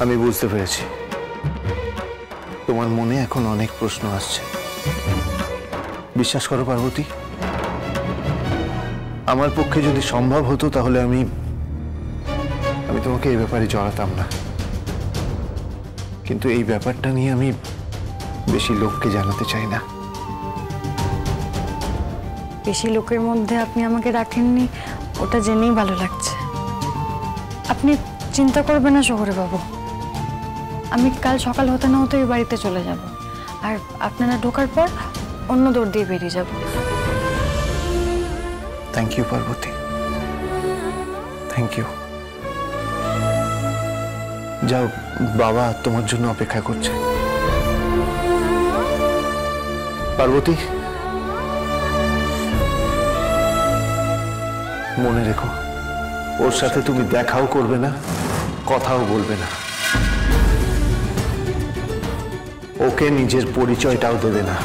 আমি বুঝতে পেরেছি তোমার মনে এখন অনেক প্রশ্ন আসছে। বিশ্বাস করো পার্বতী, আমার পক্ষে যদি সম্ভব হতো তাহলে আমি তোমাকে এই ব্যাপারে জড়াতাম না, কিন্তু এই ব্যাপারটা নিয়ে আমি বেশি লোককে জানাতে চাই না। বেশি লোকের মধ্যে আপনি আমাকে রাখেননি, ওটা জেনেই ভালো লাগছে। আপনি চিন্তা করবেন না শহরে বাবু, আমি কাল সকাল হতে না হতে এই বাড়িতে চলে যাব, আর আপনারা ঢোকার পর অন্য দৌড় দিয়ে বেরিয়ে যাব। Thank you Parvati, thank you. যাও, বাবা তোমার জন্য অপেক্ষা করছে। পার্বতী, মনে রেখো, ওর সাথে তুমি দেখাও করবে না, কথাও বলবে না, ওকে নিজের পরিচয়টাও দেবে না,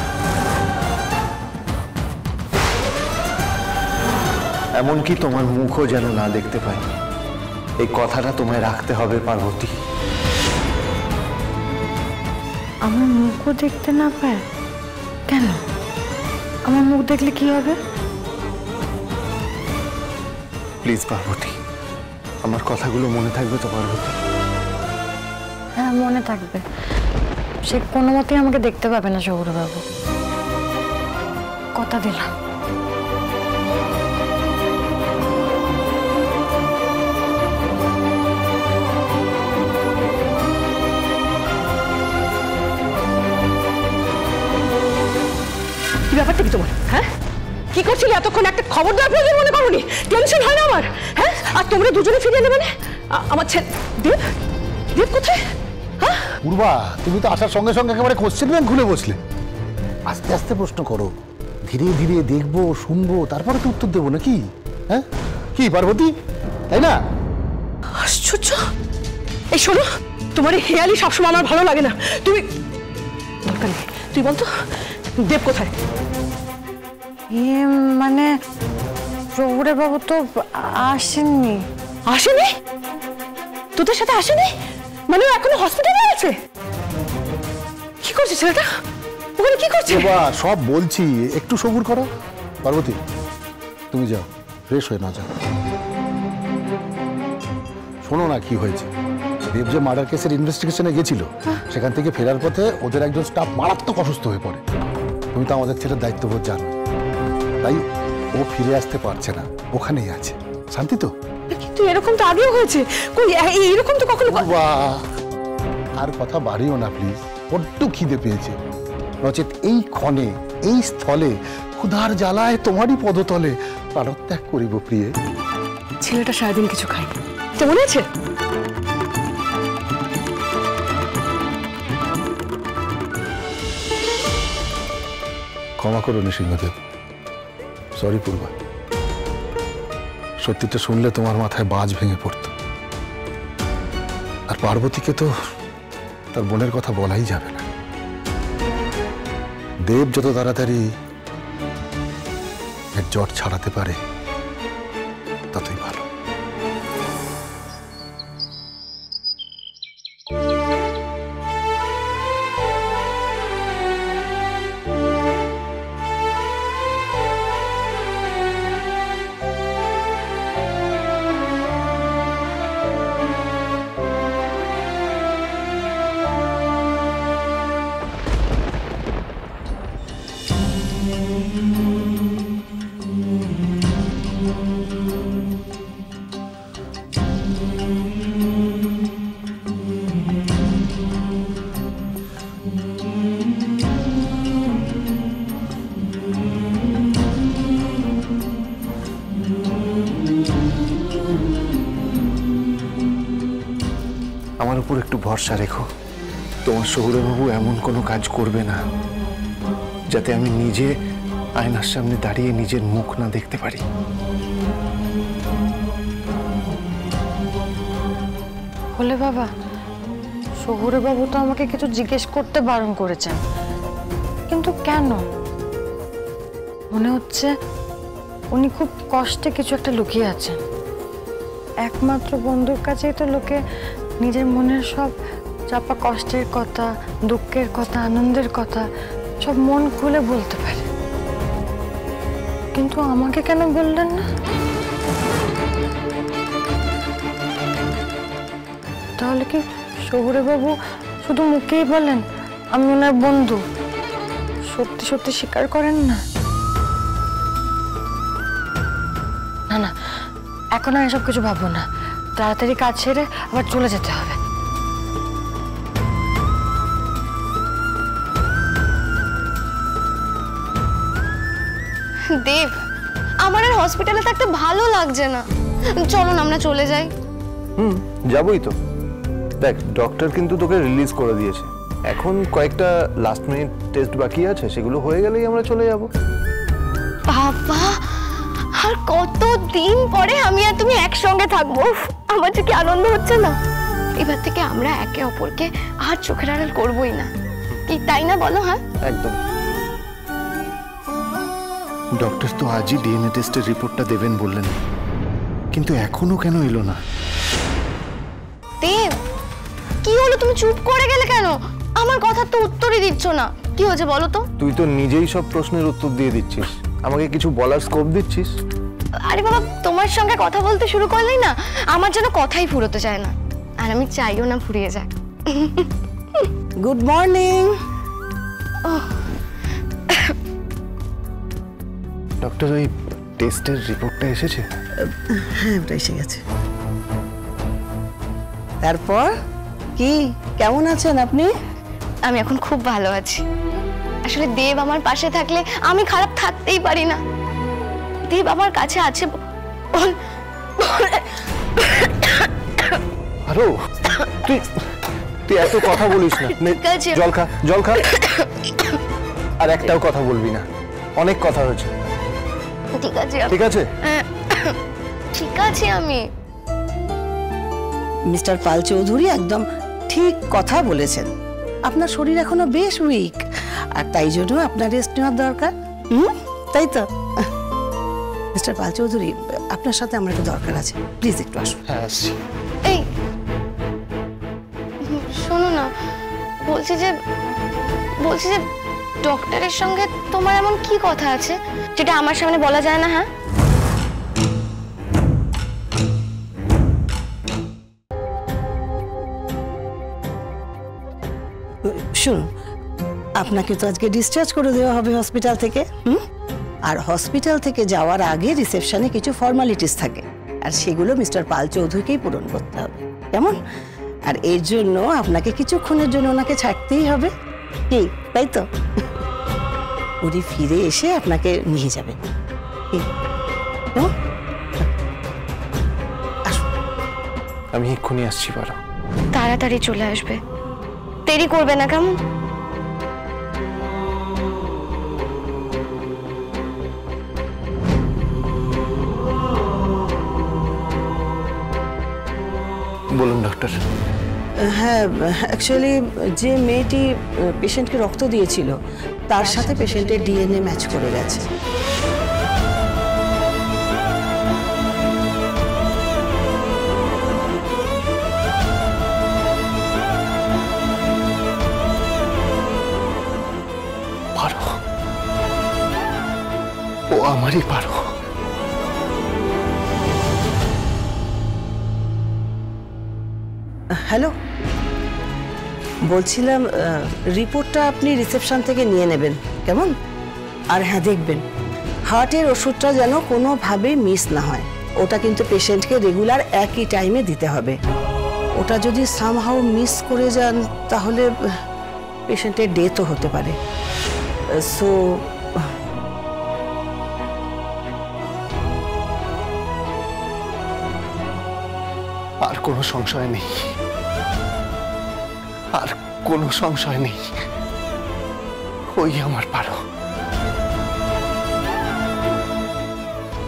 এমনকি তোমার মুখও যেন না দেখতে পাই। এই কথাটা তোমায় রাখতে হবে পার্বতী। আমার মুখও দেখতে না পায় কেন? আমার মুখ দেখলে কি হবে? প্লিজ পার্বতী, আমার কথাগুলো মনে থাকবে তো পার্বতী? হ্যাঁ, মনে থাকবে। সে কোনো মতেই আমাকে দেখতে পাবে না সৌরবাবু, কথা দিলাম। কি ব্যাপারটা কি তোমার? হ্যাঁ, কি করছিলে এতক্ষণ? একটা খবর দেওয়ার প্রয়োজন মনে করোনি? টেনশন হয় না আমার? হ্যাঁ, আর তোমরা দুজনে ফিরিয়ে নেবে না? আমার ছেলে দেব, দেব কোথায়? হ্যাঁ পূর্বা, তুমি তো আসার সঙ্গে সঙ্গে একেবারে কোশ্চেন ব্যাংক খুলে বসলে। আস্তে আস্তে প্রশ্ন করো, ধীরে ধীরে দেখবো, শুনবো, তারপরে তো উত্তর দেবো নাকি? হ্যাঁ কি পার্বতী, তাই না? আশ্চর্য। এই শোনো, তোমার এই হেয়ালি সবসময় আমার ভালো লাগে না। তুমি দরকার নেই, তুই বলতো দেব কোথায়? মানে প্রভুরে বাবু তো আসেননি। আসেনি? তোদের সাথে আসেনি? মানে ও এখনো হসপিটালে আছে? কি করছে ছেলেটা ওখানে? কি করছে? সব বলছি, একটু সবুর করো। পার্বতী, তুমি যাও, ফ্রেশ হয়ে না যাও। শোনো না কি হয়েছে। দেব যে মার্ডার কেসের ইনভেস্টিগেশনে গেছিল, সেখান থেকে ফেরার পথে ওদের একজন স্টাফ মারাত্মক অসুস্থ হয়ে পড়ে। তুমি তো আমাদের ছেলের দায়িত্ববোধ জানো, তাই ও ফিরে আসতে পারছে না, ওখানেই আছে। শান্তি তো? কিন্তু এরকম তো আগেও হয়েছে। কই এরকম তো কখনো। আর কথা বাড়িও না প্লিজ, বড্ড খিদে পেয়েছে। নচেত এই ক্ষণে এই স্থলে ক্ষুধার জ্বালায় তোমারই পদতলে প্রাণত্যাগ করিব প্রিয়ে। ছেলেটা সারাদিন কিছু খায়, তো মনে আছে? ক্ষমা করো নৃসিংহদেব, সরি পূর্বা। সত্যিটা শুনলে তোমার মাথায় বাজ ভেঙে পড়তো। আর পার্বতীকে তো তার বোনের কথা বলাই যাবে না। দেব যত তাড়াতাড়ি এর জট ছাড়াতে পারে ততই ভালো। আমার উপর একটু ভরসা রেখো। তোমার সৌরবাবু এমন কোনো কাজ করবে না যাতে আমি নিজে আয়নার সামনে দাঁড়িয়ে নিজের মুখ না দেখতে পারি। বলে বাবা, শহুরে বাবু তো আমাকে কিছু জিজ্ঞেস করতে বারণ করেছেন, কিন্তু কেন? মনে হচ্ছে উনি খুব কষ্টে কিছু একটা লুকিয়ে আছেন। একমাত্র বন্ধুর কাছেই তো লোকে নিজের মনের সব চাপা কষ্টের কথা, দুঃখের কথা, আনন্দের কথা সব মন খুলে বলতে পারে। কিন্তু আমাকে কেন বললেন না? তাহলে কি শহুরে বাবু শুধু মুখেই বলেন আমি ওনার বন্ধু, সত্যি সত্যি স্বীকার করেন না? না না, এখন আর এসব কিছু ভাববো না, তাড়াতাড়ি কাজ ছেড়ে আবার চলে যেতে হবে। দেব, আমার আর হসপিটালে থাকতে ভালো লাগছে না, চলো না আমরা চলে যাই। যাবই তো। দেখ, ডক্টর কিন্তু তোকে রিলিজ করে দিয়েছে, এখন কয়েকটা লাস্ট মিনিট টেস্ট বাকি আছে, সেগুলো হয়ে গেলেই আমরা চলে যাব। বাবা, আর কতদিন পরে আমি আর তুমি একসঙ্গে থাকবো, আমার যে কি আনন্দ হচ্ছে না। এবার থেকে আমরা একে অপরকে আর চোখের আড়াল করবোই না, কি তাই না বলো? হ্যাঁ একদম। ডক্টর তো আজই ডিএনএ টেস্টের রিপোর্টটা দেবেন বললেন, কিন্তু এখনো কেন এলো না? দেব, কি হলো? তুমি চুপ করে গেলে কেন? আমার কথা তো উত্তরই দিচ্ছ না, কি হয়েছে বলো তো? তুই তো নিজেই সব প্রশ্নের উত্তর দিয়ে দিচ্ছিস, আমাকে কিছু বলার স্কোপ দিচ্ছিস? আরে বাবা, তোমার সঙ্গে কথা বলতে শুরু করলেই না আমার যেন কথাই ফুরোতে চায় না, আর আমি চাইও না ফুরিয়ে যাক। Good morning. ডক্টর, ওই টেস্টের রিপোর্টটা এসেছে? হ্যাঁ, ওটা এসে গেছে। তারপর কি, কেমন আছেন আপনি? আমি এখন খুব ভালো আছি। আসলে দেব আমার পাশে থাকলে আমি খারাপ থাকতেই পারি না। দেব আমার কাছে আছে আরো তুই তুই এত কথা বলিস না, জল খা, জল খা। আর একটাও কথা বলবি না, অনেক কথা হয়েছে। ঠিক আছে, ঠিক আছে, ঠিক আছে। আমি মিস্টার পাল চৌধুরী একদম ঠিক কথা বলেছেন। আপনার শরীর এখনো বেশ উইক, আর তাই জন্য আপনার রেস্ট নেওয়ার দরকার। তাই তো মিস্টার পাল চৌধুরী, আপনার সাথে আমার একটু দরকার আছে, প্লিজ একটু আসুন। হ্যাঁ আসছি। এই শোনো না, বলছি যে ডক্টরের সঙ্গে তোমার এমন কি কথা আছে যেটা আমার সামনে বলা যায় না? হ্যাঁ, শুনুন, আপনাকে তো আজকে ডিসচার্জ করে দেওয়া হবে হসপিটাল থেকে। আর হসপিটাল থেকে যাওয়ার আগে রিসেপশনে কিছু ফর্মালিটিস থাকে, আর সেগুলো মিস্টার পাল চৌধুরীকেই পূরণ করতে হবে, কেমন? আর এর জন্য আপনাকে কিছুক্ষণের জন্য ওনাকে ছাড়তেই হবে, কি তাই তো? উনি ফিরে এসে আপনাকে নিয়ে যাবেন, কি কেমন? আসুন। আমি এক্ষুনি আসছি, পারো? তাড়াতাড়ি চলে আসবে, দেরি করবে না কেমন? বলুন ডক্টর। হ্যাঁ, অ্যাকচুয়ালি যে মেয়েটি পেশেন্টকে রক্ত দিয়েছিল তার সাথে পেশেন্টের ডিএনএ ম্যাচ করে গেছে। পারো, ও আমারই পারো। হ্যালো, বলছিলাম রিপোর্টটা আপনি রিসেপশন থেকে নিয়ে নেবেন, কেমন? আর হ্যাঁ, দেখবেন হার্টের ওষুধটা যেন কোনোভাবেই মিস না হয়। ওটা কিন্তু পেশেন্টকে রেগুলার একই টাইমে দিতে হবে। ওটা যদি সামহাউ মিস করে যান তাহলে পেশেন্টের ডেথও হতে পারে। সো আর কোনো সংশয় নেই, আর কোনো সংশয় নেই, ওই আমার পারো,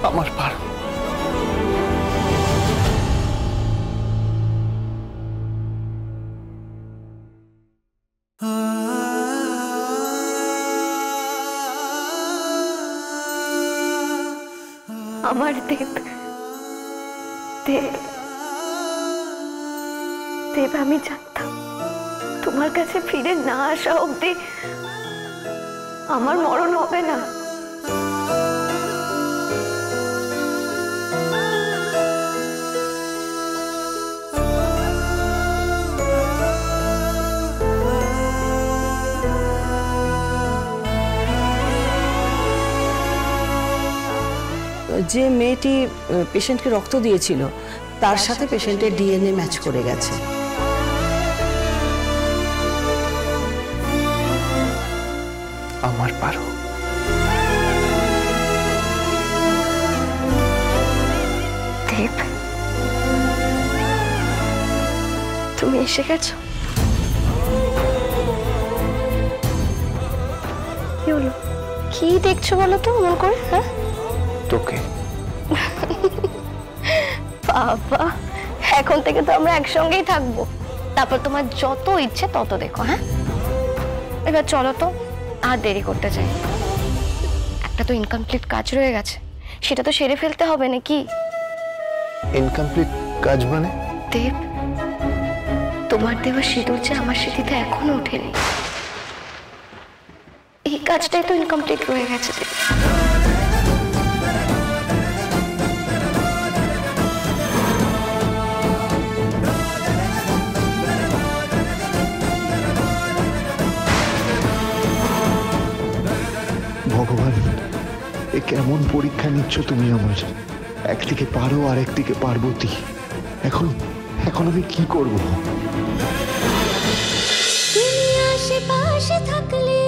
আমার পারো। আমার দেব, দেব। দেব, আমি জানতাম তোমার কাছে ফিরে না আসা অবধি আমার মরণ হবে না। যে মেয়েটি পেশেন্টকে রক্ত দিয়েছিল তার সাথে পেশেন্টের ডিএনএ ম্যাচ করে গেছে। আমার পারো। দেব, তুমি এসে গেছো। কি হলো? কি দেখছো বলো তো মন করে? হ্যাঁ, তোকে। বাবা, এখন থেকে তো আমরা একসঙ্গেই থাকবো। তারপর তোমার যত ইচ্ছে তত দেখো। হ্যাঁ, এবার চলো তো, আর দেরি করতে চাই। একটা তো ইনকমপ্লিট কাজ রয়ে গেছে, সেটা তো সেরে ফেলতে হবে নাকি? ইনকমপ্লিট কাজ মানে? দেব, তোমার দেওয়া সিঁদুর যে আমার স্মৃতিতে এখনো ওঠেনি, এই কাজটাই তো ইনকমপ্লিট রয়ে গেছে। দেব, ভগবান, এ কেমন পরীক্ষা নিচ্ছ তুমি আমার? একদিকে পারো আর একদিকে পার্বতী। এখন এখন আমি কি করব? তুমি আশেপাশে থাকলে